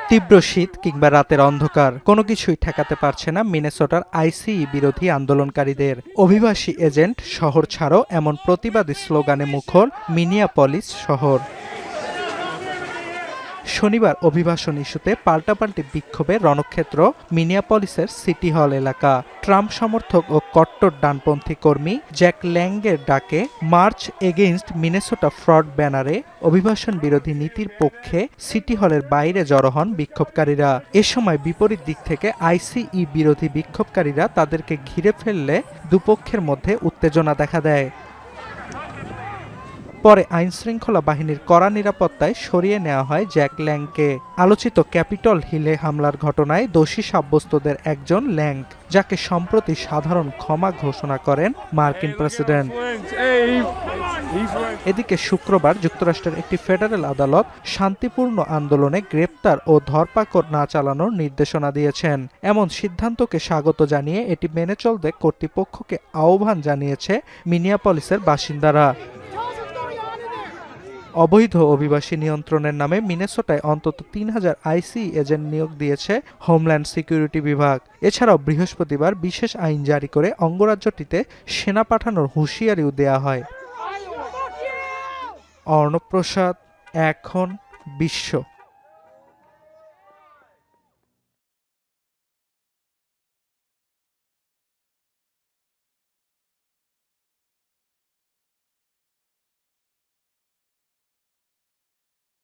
তীব্র শীত কিংবা রাতের অন্ধকার কোনো কিছুই ঠেকাতে পারছে না মিনেসোটার আইসিই বিরোধী আন্দোলনকারীদের। অভিবাসী এজেন্ট শহর ছাড়ো এমন প্রতিবাদী স্লোগানে মুখর মিনিয়াপলিস শহর। শনিবার অভিবাসন ইস্যুতে পাল্টাপাল্টি বিক্ষোভে রণক্ষেত্র মিনিয়াপলিসের সিটি হল এলাকা। ট্রাম্প সমর্থক ও কট্টর ডানপন্থী কর্মী জ্যাক ল্যাংয়ের ডাকে মার্চ এগেইনস্ট মিনেসোটা ফ্রড ব্যানারে অভিবাসন বিরোধী নীতির পক্ষে সিটি হলের বাইরে জড়ো হন বিক্ষোভকারীরা। এ সময় বিপরীত দিক থেকে আইসিই বিরোধী বিক্ষোভকারীরা তাদেরকে ঘিরে ফেললে দুপক্ষের মধ্যে উত্তেজনা দেখা দেয়। পরে আইনশৃঙ্খলা বাহিনীর কড়া নিরাপত্তায় সরিয়ে নেওয়া হয় জ্যাক ল্যাংকে। আলোচিত ক্যাপিটল হিলে হামলার ঘটনায় দোষী সাব্যস্তদের একজন ল্যাং, যাকে সম্প্রতি সাধারণ ক্ষমা ঘোষণা করেন মার্কিন প্রেসিডেন্ট। এদিকে শুক্রবার যুক্তরাষ্ট্রের একটি ফেডারেল আদালত শান্তিপূর্ণ আন্দোলনে গ্রেপ্তার ও ধরপাকড় না চালানোর নির্দেশনা দিয়েছেন। এমন সিদ্ধান্তকে স্বাগত জানিয়ে এটি মেনে চলতে কর্তৃপক্ষকে আহ্বান জানিয়েছে মিনিয়াপলিসের বাসিন্দারা। অবৈধ অভিবাসী নিয়ন্ত্রণের নামে মিনেসোটায় অন্তত ৩,০০০ আইসিই এজেন্ট নিয়োগ দিয়েছে হোমল্যান্ড সিকিউরিটি বিভাগ। এছাড়াও বৃহস্পতিবার বিশেষ আইন জারি করে অঙ্গরাজ্যটিতে সেনা পাঠানোর হুঁশিয়ারিও দেয়া হয়। অর্ণব প্রসাদ, এখন বিশ্ব।